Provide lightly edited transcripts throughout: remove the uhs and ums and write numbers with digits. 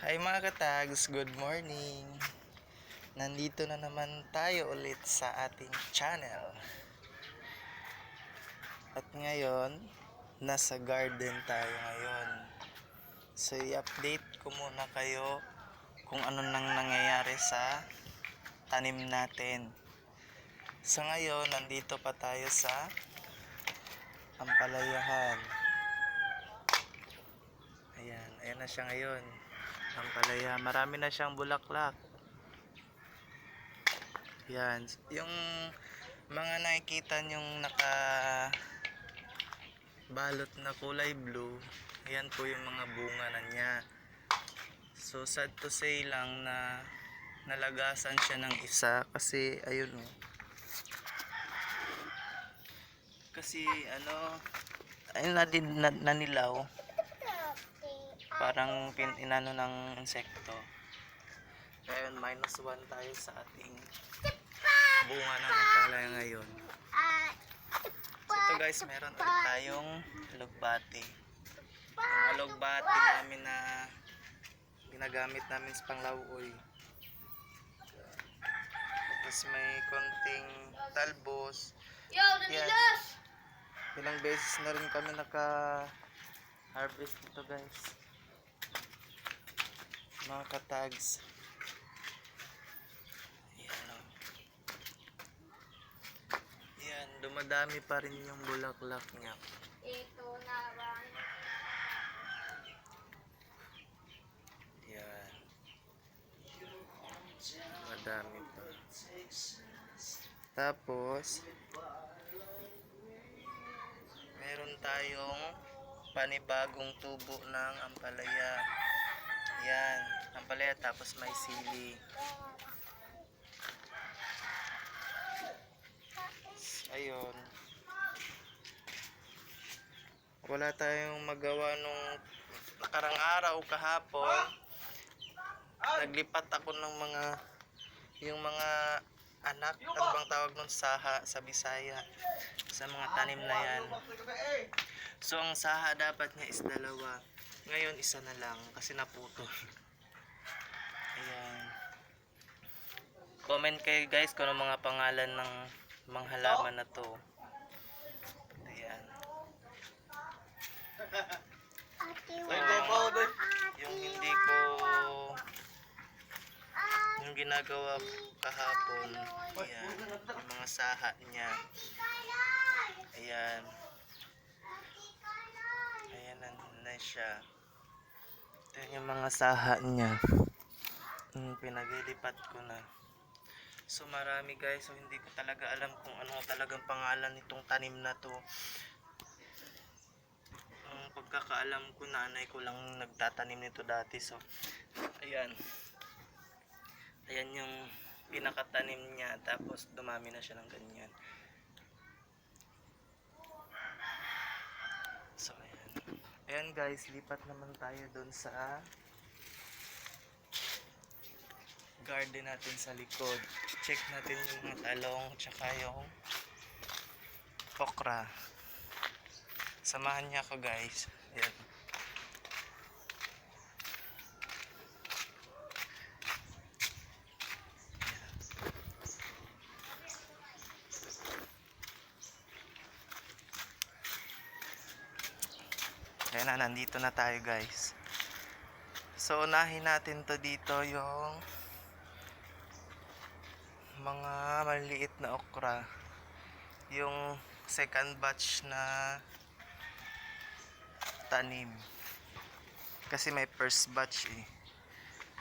Hi mga katags, good morning. Nandito na naman tayo ulit sa ating channel. At ngayon, nasa garden tayo ngayon. So i-update ko muna kayo kung ano nang nangyayari sa tanim natin. Sa ngayon, nandito pa tayo sa ampalayahan. Ayan na siya ngayon. Ampalaya, marami na siyang bulaklak. Yan, yung mga nakikita nyong balot na kulay blue, yan po yung mga bunga na niya. So sad to say lang na nalagasan siya ng isa kasi ayun oh. Kasi ayun nanilaw. Parang inano ng insekto. Kaya -1 tayo sa ating bunga ng ampalaya ngayon. So ito guys, meron ulit tayong alugbati. Yung alugbati namin na ginagamit namin sa panglauoy. Tapos may konting talbos. Yan. Ilang beses na rin kami naka-harvest nito guys. Mga katags. Yan, dumadami pa rin yung bulaklak niya. Ito na ba? Yan. Madami pa. Tapos meron tayong panibagong tubo ng ampalaya. Yan, ampalaya tapos may sili. Ayun. Wala tayong magawa nung nakarang araw kahapon. Naglipat ako ng yung mga anak, ano bang tawag nun, saha sa Bisaya, sa mga tanim na yan. So ang saha dapat niya is 2. Ngayon isa na lang kasi naputol. Ayan. Comment kayo guys kung ano mga pangalan ng mga halaman na to. Ayan. Yung hindi ko yung ginagawa kahapon, ayan, yung mga saha niya. Ayan. Ayan na siya. Ito yung mga saha niya. Pinaglilipat ko na. So marami guys, so hindi ko talaga alam kung ano talagang pangalan nitong tanim na to. Ang pagkakaalam ko, nanay ko lang nagtatanim nito dati. So ayan. Ayan yung pinakatanim niya, tapos dumami na siya ng ganyan. So ayan. Ayan guys, lipat naman tayo doon sa garden natin sa likod. Check natin yung mga talong tsaka yung okra. Samahan niya ako guys. Ayan. Ayan na, nandito na tayo guys. So unahin natin to dito yung mga maliliit na okra, yung second batch na tanim, kasi may first batch eh.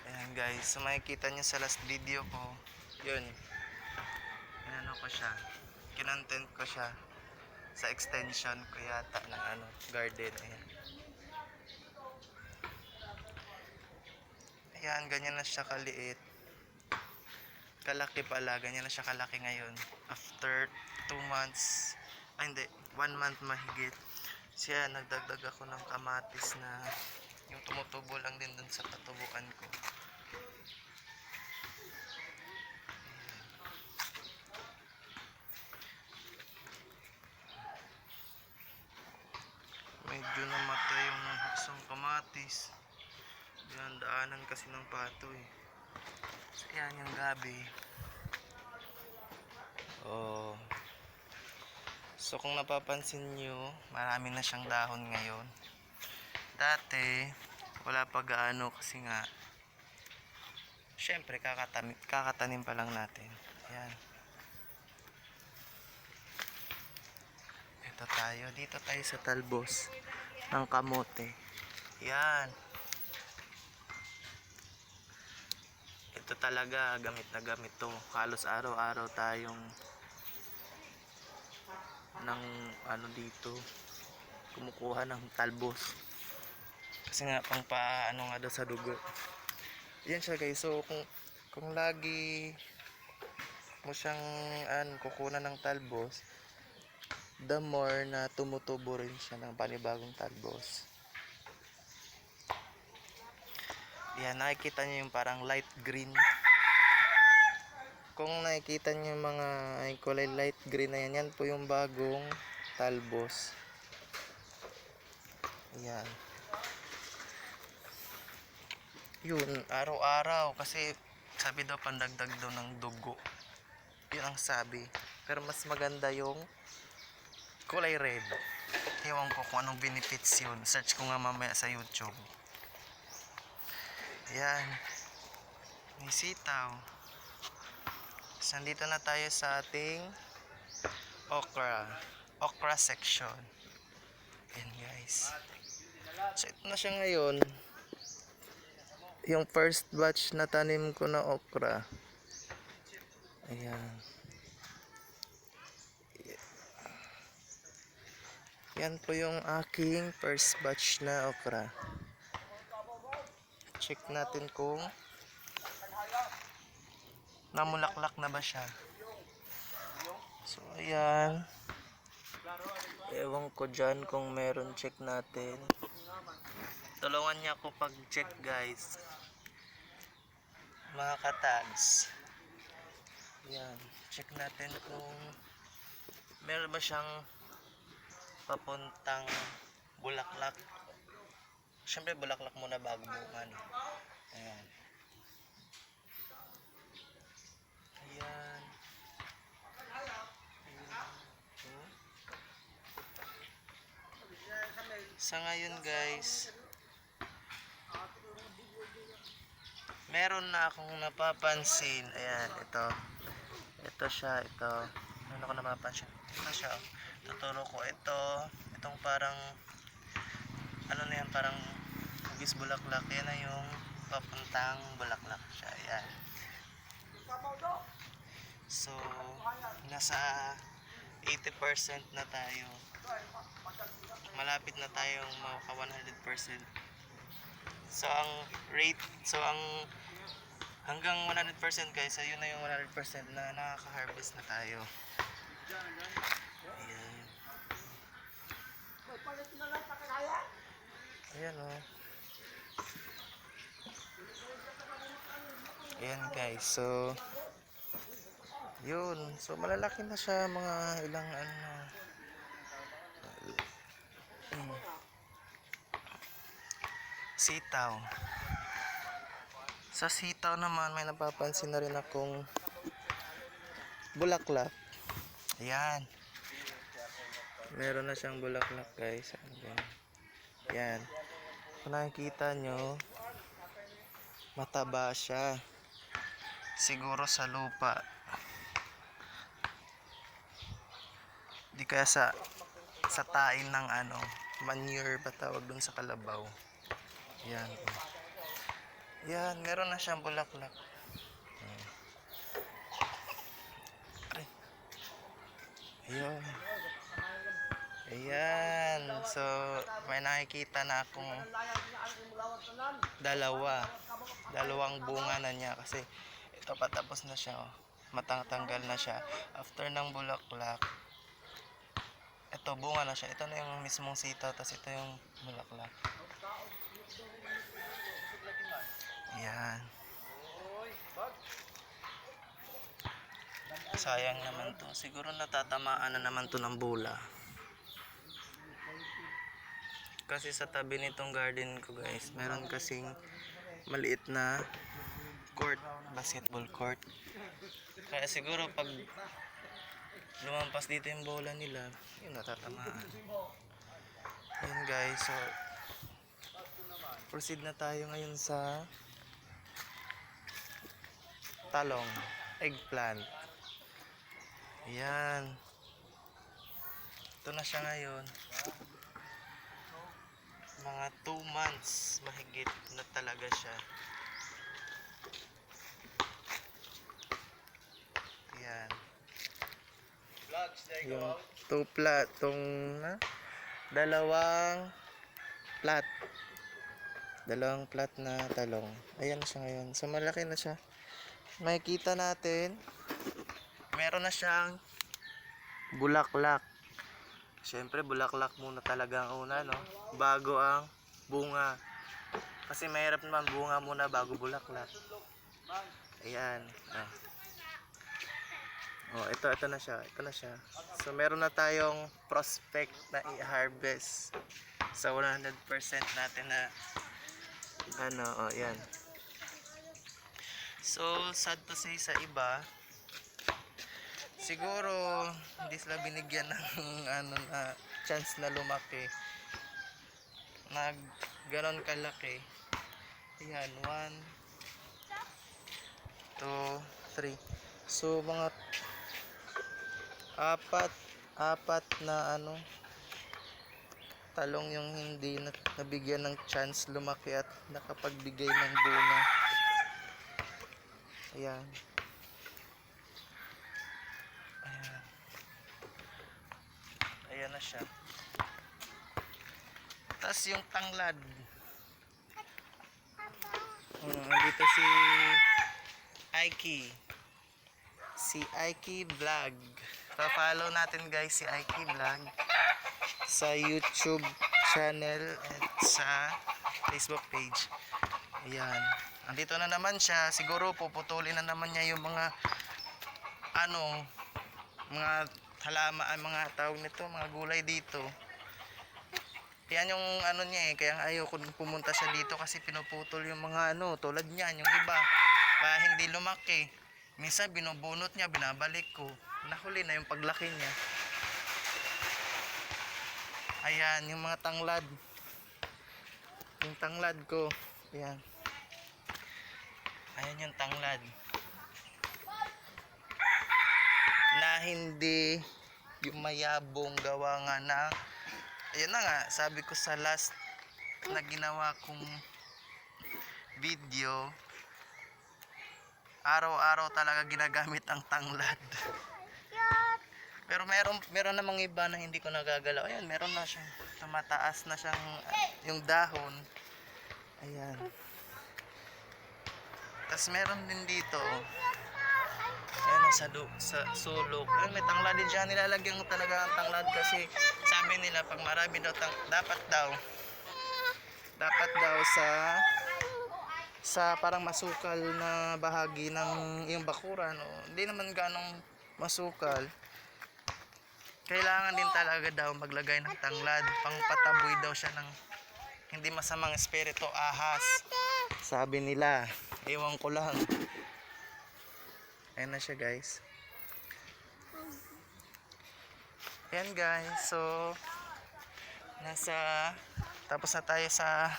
Ayan guys, so makikita nyo sa last video ko, yun, inano ko siya, kinontent ko siya sa extension ko yata ng garden. Ayan, ganyan na siya kaliit. Kalaki pala, ganyan na siya kalaki ngayon. After 2 months, ay hindi, 1 month mahigit. Siya, nagdagdag ako ng kamatis na yung tumutubo lang din dun sa patubuan ko. Medyo namatay yung isang kamatis. Yan, daanan kasi ng pato eh. So, yan yung gabi. Oh. So kung napapansin nyo, marami na siyang dahon ngayon. Dati, wala pa gaano kasi nga, syempre kakatanim pa lang natin. Ayan. Ito tayo, dito tayo sa talbos ng kamote. Yan. Ito talaga, gamit na gamit to. Halos araw-araw tayong ng ano dito, kumukuha ng talbos. Kasi nga pang paano nga daw sa dugo. Yan siya guys. So kung lagi mo siyang kukunan ng talbos, the more na tumutubo rin siya ng panibagong talbos. Yan, nakikita niyo yung parang light green. Kung nakikita niyo yung mga kulay light green na yan, yan po yung bagong talbos. Yan. Yun, araw-araw kasi sabi daw pandagdag daw ng dugo. Yun ang sabi. Pero mas maganda yung kulay red. Ewan ko kung anong benefits yun. Search ko nga mamaya sa YouTube. Yan. May sitaw. So, nandito na tayo sa ating okra section. Yan guys. So ito na siya ngayon. Yung first batch na tanim ko na okra. Ayan. Yan po yung aking first batch na okra. Check natin kung namulaklak na ba siya. So ayan. Ewan ko dyan kung meron, check natin. Tulungan niya ako pag check guys. Mga katags. Ayan. Check natin kung meron ba siyang papuntang bulaklak. Siyempre bulaklak muna bago bunga. Ayan. Ayan. Sa ngayon guys, meron na akong napapansin. Ayan, ito. Ito siya, ito. Ano ko napapansin? Ito siya. Tuturo ko ito. Itong parang ano na yan, parang hugis bulaklak. Yan na yung papuntang bulaklak siya. Ayan. So, nasa 80% na tayo. Malapit na tayong maka 100%. So ang hanggang 100% guys, so yun na yung 100% na nakaka-harvest na tayo. Ayan. Ayan o. Ayan guys, so yun, so malalaki na siya, mga ilang sitaw. Sa sitaw naman may napapansin na rin akong bulaklak. Ayan. Meron na siyang bulaklak guys. Ayan. Kung nakikita nyo, mataba siya. Siguro sa lupa. Di kaya sa tain ng manure ba tawag dun sa kalabaw. Yan. Yan, meron na siyang bulaklak. Ayun. Ayan. So, may nakikita na akong dalawang bunga na niya kasi ito patapos na siya. Matanggal na siya. After ng bulaklak, ito bunga na siya. Ito na yung mismong sitaw, tapos ito yung bulaklak. Ayan. Sayang naman to. Siguro natatamaan na naman to ng bula. Kasi sa tabi nitong garden ko guys, meron kasing maliit na court, basketball court. Kaya siguro pag lumampas dito yung bola nila, yun, natatamaan. Yun guys, so proceed na tayo ngayon sa talong, eggplant. Ayan. Ito na siya ngayon. Mga 2 months mahigit na talaga siya. Ayan. Yung 2 plat, dalawang plat na talong. Ayan siya ngayon. So malaki na siya. Makikita natin, meron na siyang bulaklak. Siyempre bulaklak muna talaga ang una, no? Bago ang bunga. Kasi mahirap naman bunga muna bago bulaklak. Ayan. Ito na siya. So meron na tayong prospect na i-harvest. Sa 100% natin na yan. So sad to say, sa iba siguro hindi sila binigyan ng na chance na lumaki. Ganon kalaki. Ayan, 1 2 3. So mga apat na talong yung hindi nabigyan ng chance lumaki at nakapagbigay ng bunga. Ayan. Ayan na siya. Tapos yung tanglad. Nandito si Aiki Vlog. Pa-follow natin guys si Aiki Vlog sa YouTube channel at sa Facebook page. Ayan. Andito na naman siya. Siguro puputulin na naman niya yung mga mga halaman, mga tawag nito, mga gulay dito. Yan yung niya kaya ayaw ko pumunta siya dito kasi pinuputol yung mga tulad niyan, yung iba para hindi lumaki. Minsan binubunot niya, binabalik ko. Nahuli na yung paglaki niya. Ayan, yung mga tanglad. Yung tanglad ko. Ayan. Ayan yung tanglad. Na hindi yung mayabong gawa nga na. Ayan na nga, sabi ko sa last na ginawa kong video, araw-araw talaga ginagamit ang tanglad. Pero meron namang iba na hindi ko nagagalaw. Ayan, meron na siyang tumataas na siyang yung dahon. Ayan. Tapos meron din dito. Ayan, sa sulok. Ayan, may tanglad din siya. Nilalagyan ko talaga ang tanglad kasi sabi nila pag marami daw dapat daw sa parang masukal na bahagi ng yung bakuran, hindi naman ganong masukal. Kailangan din talaga daw maglagay ng tanglad, pangpataboy daw siya ng hindi masamang espiritu, ahas, sabi nila. Ewan ko lang. Ayan na siya guys. Ayan guys, so tapos na tayo sa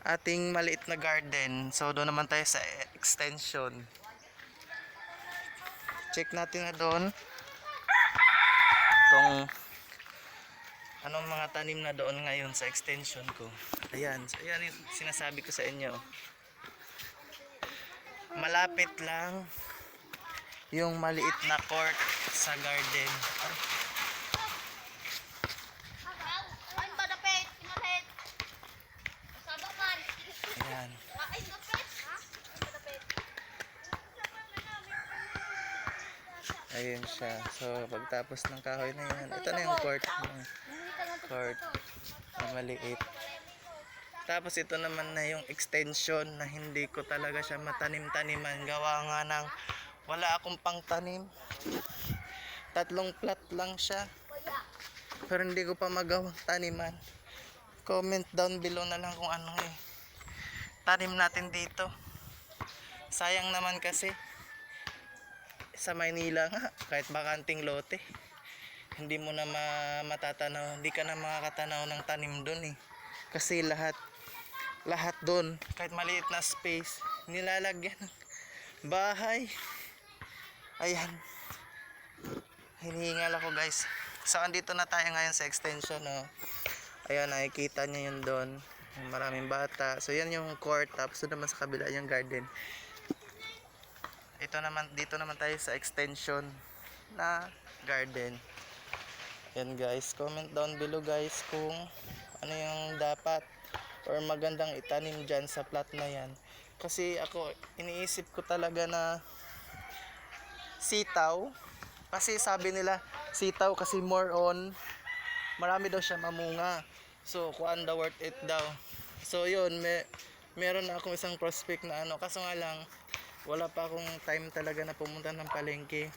ating maliit na garden. So doon naman tayo sa extension. Check natin na doon kung anong mga tanim na doon ngayon sa extension ko. Ayan, so ayan yung sinasabi ko sa inyo. Malapit lang yung maliit na court sa garden. Ayan. Ayun siya. So pagtapos ng kahoy na yan, ito na yung court na maliit. Tapos ito naman na yung extension na hindi ko talaga siya matanim-taniman. Gawa nga ng wala akong pangtanim. 3 plat lang siya. Pero hindi ko pa magawang taniman. Comment down below na lang kung ano tanim natin dito. Sayang naman kasi sa Maynila nga, kahit bakanting lote, hindi mo na matatanaw, hindi ka na makakatanaw ng tanim doon eh. Kasi lahat doon, kahit maliit na space, nilalagyan ng bahay. Ayan. Hinihingal ako guys. So andito na tayo ngayon sa extension, no. Ayan, nakikita niyo yun doon. Maraming bata. So yan yung court, tapos doon naman sa kabila yung garden. Ito naman, dito naman tayo sa extension na garden. Yan guys, comment down below guys kung ano yung dapat or magandang itanim dyan sa plot na yan. Kasi ako, iniisip ko talaga na sitaw. Kasi sabi nila, sitaw kasi more on, marami daw siya mamunga. So, kuan daw worth it daw. So, yun, meron na akong isang prospect na ano. Kaso nga lang, wala pa akong time talaga na pumunta ng palengke.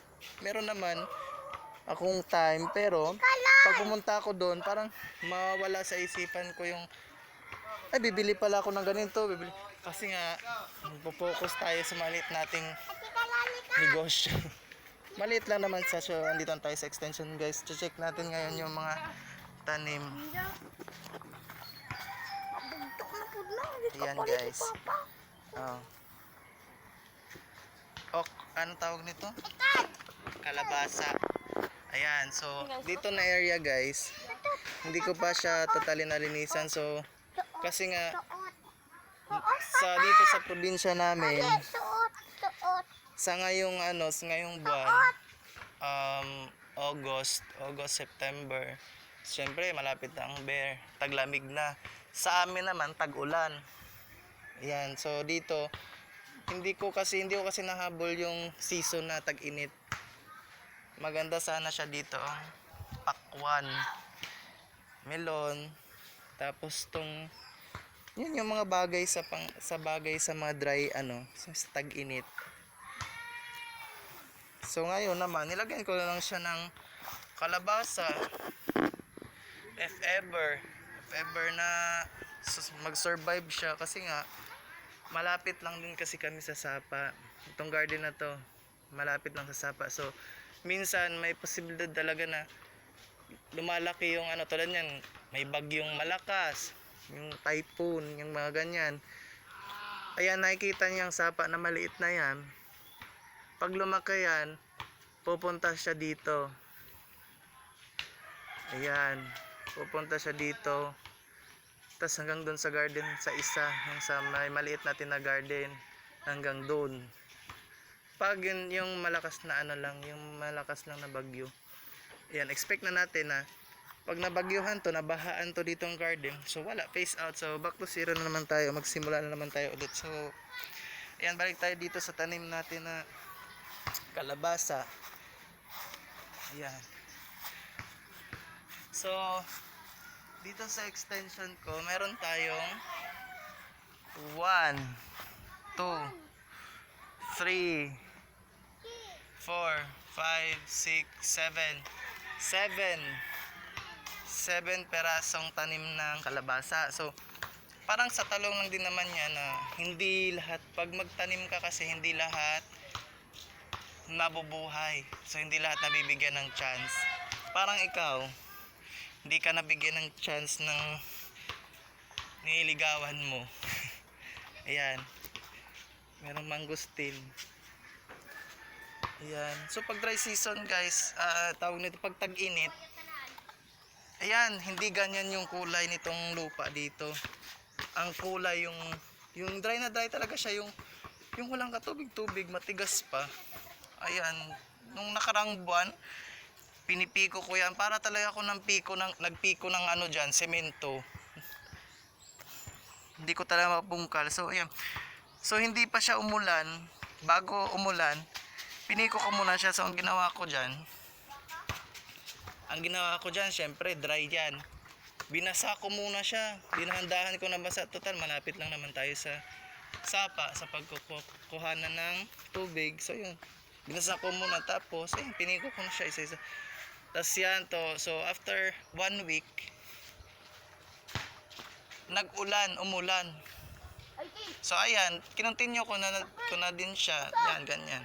Meron naman akong time, pero pag pumunta ako doon, parang mawala sa isipan ko yung, ay, bibili pala ako ng ganito, bibili. Kasi nga, focus tayo sa maliit nating negosyo. Maliit lang naman sa show. Andito tayo sa extension guys. Check natin ngayon yung mga tanim. Ayan guys. Oh. Ano tawag nito? Kalabasa. Ayan, so dito na area guys, hindi ko pa siya totally nalinisan. So kasi nga dito sa probinsya namin, sa ngayong buwan, August, September, syempre malapit na ang bear, taglamig na. Sa amin naman tag-ulan. Ayan, so dito hindi ko kasi nahabol yung season na tag-init. Maganda sana siya dito, pakwan, melon, tapos yun yung mga bagay sa mga dry sa tag-init. So ngayon naman nilagyan ko na lang siya ng kalabasa. If ever na mag-survive siya, kasi nga malapit lang din kasi kami sa sapa. Itong garden na to, malapit lang sa sapa. So minsan may posibilidad talaga na lumalaki yung tulad niyan, may bagyong malakas, yung typhoon, yung mga ganyan. Ayan, nakikita niyo yung sapa na maliit na yan. Pag lumaki yan, pupunta siya dito. Ayan, pupunta siya dito. Tapos hanggang doon sa garden, sa isa, yung sa may maliit natin na garden, hanggang doon. Pag yung malakas na yung malakas lang na bagyo, ayan, expect na natin na pag nabagyuhan to, nabahaan to dito ang garden, so wala, face out. So back to zero na naman tayo, magsimula na naman tayo ulit. So ayan, balik tayo dito sa tanim natin na kalabasa. Ayan. So dito sa extension ko, meron tayong 1, 2, 3, 4, 5, 6, 7 perasong tanim ng kalabasa. So parang sa talong lang din naman yan na hindi lahat, pag magtanim ka kasi hindi lahat nabubuhay. So hindi lahat nabibigyan ng chance. Parang ikaw, hindi ka nabigyan ng chance ng nililigawan mo. Ayan, merong mangustin. Ayan, so pag dry season guys, tawag nito pag tag-init, ayan, hindi ganyan yung kulay nitong lupa dito. Ang kulay yung dry na dry talaga siya, yung walang katubig-tubig, matigas pa. Ayan, nung nakarang buwan, pinipiko ko yan para talaga ako nagpiko ng dyan, semento. Hindi ko talaga mapungkal. So ayan, so hindi pa siya umulan. Bago umulan, piniko ko muna siya. So ang ginawa ko dyan, syempre dry yan, binasa ko muna siya, dinahandahan ko na basa. Total malapit lang naman tayo sa sapa sa pagkukuhanan ng tubig. So yun, binasa ko muna, tapos ayun, piniko ko na siya isa-isa. Tapos yan to, so after 1 week, umulan. So ayan, kinontinue ko na din siya. Yan, ganyan.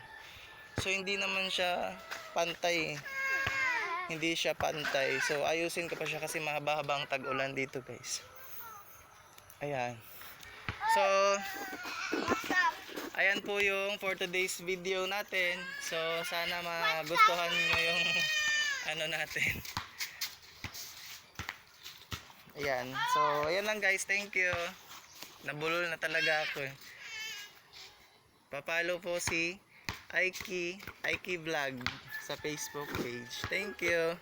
So hindi naman siya pantay. Hindi siya pantay. So ayusin ko pa siya kasi mahaba-habang tag-ulan dito, guys. Ayan. So ayan po yung for today's video natin. So sana magustuhan nyo yung ano natin. Ayan. So ayan lang, guys. Thank you. Nabulol na talaga ako eh. Papalo po si Aiki Vlog sa Facebook page. Thank you.